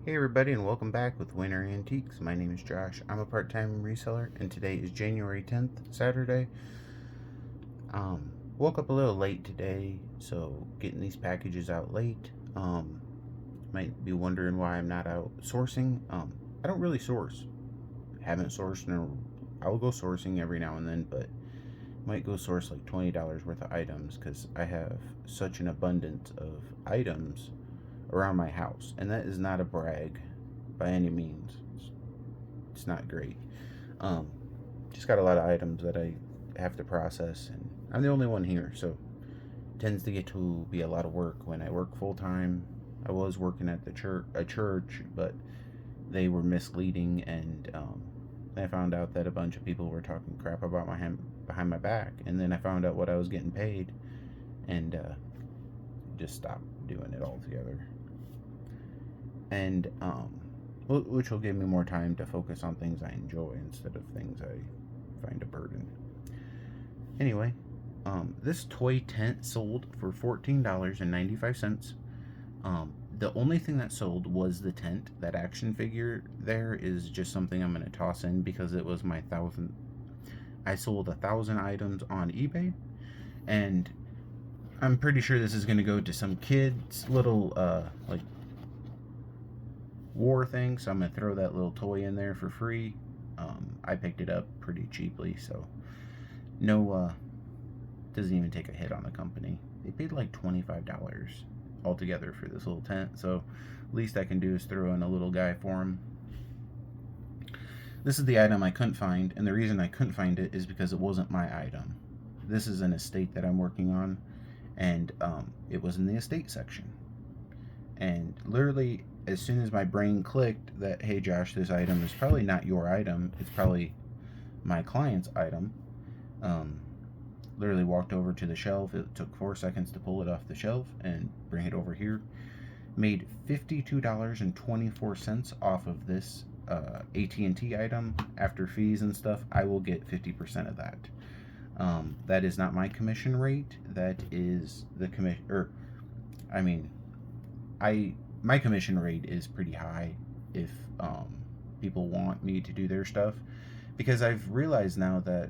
Hey everybody, and welcome back with Winter Antiques. My name is Josh. I'm a part-time reseller, and today is January 10th, Saturday. Woke up a little late today, so getting these packages out late. Might be wondering why I'm not out sourcing. I don't really source. Haven't sourced I will go sourcing every now and then, but might go source like $20 worth of items because I have such an abundance of items around my house, and that is not a brag by any means. It's not great. Um, just got a lot of items that I have to process, and I'm the only one here, so it tends to get to be a lot of work when I work full time. I was working at a church, but they were misleading, and I found out that a bunch of people were talking crap about behind my back, and then I found out what I was getting paid, and just stopped doing it altogether. And which will give me more time to focus on things I enjoy instead of things I find a burden. Anyway, this toy tent sold for $14.95. The only thing that sold was the tent. That action figure there is just something I'm going to toss in because it was my thousand. I sold 1,000 items on eBay, and I'm pretty sure this is going to go to some kid's little like war thing, so I'm gonna throw that little toy in there for free. I picked it up pretty cheaply, so no, doesn't even take a hit on the company. They paid like $25 altogether for this little tent, so least I can do is throw in a little guy for him. This is the item I couldn't find, and the reason I couldn't find it is because it wasn't my item. This is an estate that I'm working on, and it was in the estate section. And literally, as soon as my brain clicked that, hey Josh, this item is probably not your item, it's probably my client's item, um, literally walked over to the shelf. It took 4 seconds to pull it off the shelf and bring it over here. Made $52.24 off of this AT&T item. After fees and stuff, I will get 50% of that. That is not my commission rate. That is the commission, I mean, my commission rate is pretty high if people want me to do their stuff, because I've realized now that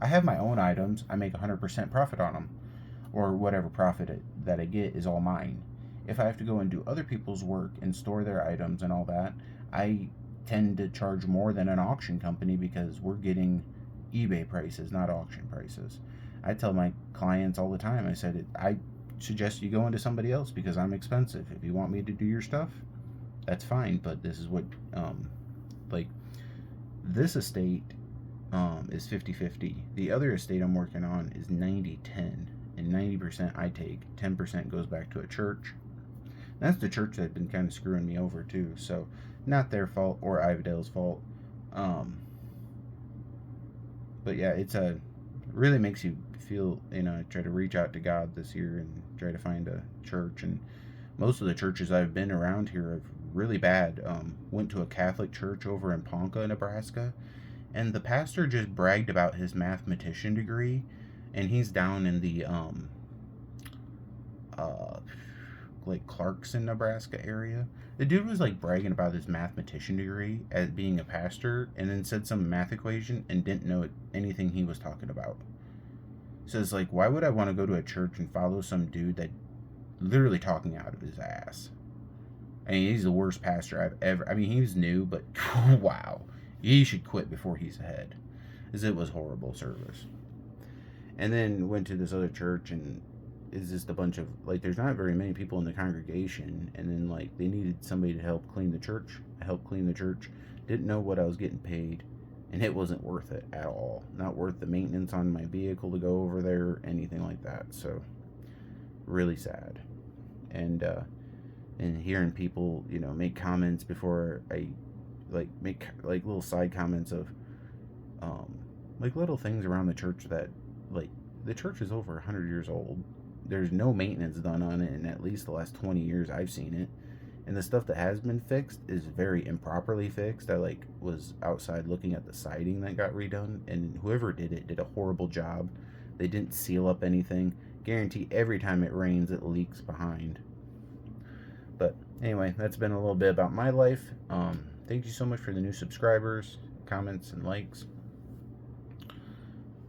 I have my own items. I make 100% profit on them, or whatever profit that I get is all mine. If I have to go and do other people's work and store their items and all that, I tend to charge more than an auction company because we're getting eBay prices, not auction prices. I tell my clients all the time, I said, I suggest you go into somebody else because I'm expensive. If you want me to do your stuff, that's fine, but this is what like this estate is 50-50. The other estate I'm working on is 90-10, and 90% I take, 10% goes back to a church. That's the church that's been kind of screwing me over too, so not their fault or Ivadale's fault. But yeah, it's a really makes you feel, I try to reach out to God this year and try to find a church. And most of the churches I've been around here are really bad. Went to a Catholic church over in Ponca, Nebraska, and the pastor just bragged about his mathematician degree, and he's down in the uh, like Clarkson, Nebraska area. The dude was like bragging about his mathematician degree as being a pastor, and then said some math equation and didn't know anything he was talking about. So it's like, why would I want to go to a church and follow some dude that literally talking out of his ass? I mean, he's the worst pastor I've ever. I mean, he was new, but wow, he should quit before he's ahead, as it was horrible service. And then went to this other church, and is just a bunch of like, there's not very many people in the congregation, and then like they needed somebody to help clean the church. I helped clean the church. Didn't know what I was getting paid, and it wasn't worth it at all. Not worth the maintenance on my vehicle to go over there, anything like that. So really sad. And hearing people, make comments before I like make like little side comments of like little things around the church that, like, the church is over 100 years old. There's no maintenance done on it in at least the last 20 years I've seen it, and the stuff that has been fixed is very improperly fixed. I like was outside looking at the siding that got redone, and whoever did it did a horrible job. They didn't seal up anything. Guarantee every time it rains it leaks behind. But anyway, that's been a little bit about my life. Thank you so much for the new subscribers, comments, and likes.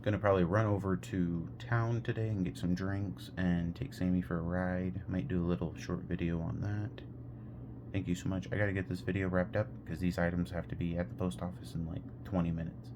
Gonna probably run over to town today and get some drinks and take Sammy for a ride. Might do a little short video on that. Thank you so much. I gotta get this video wrapped up because these items have to be at the post office in like 20 minutes.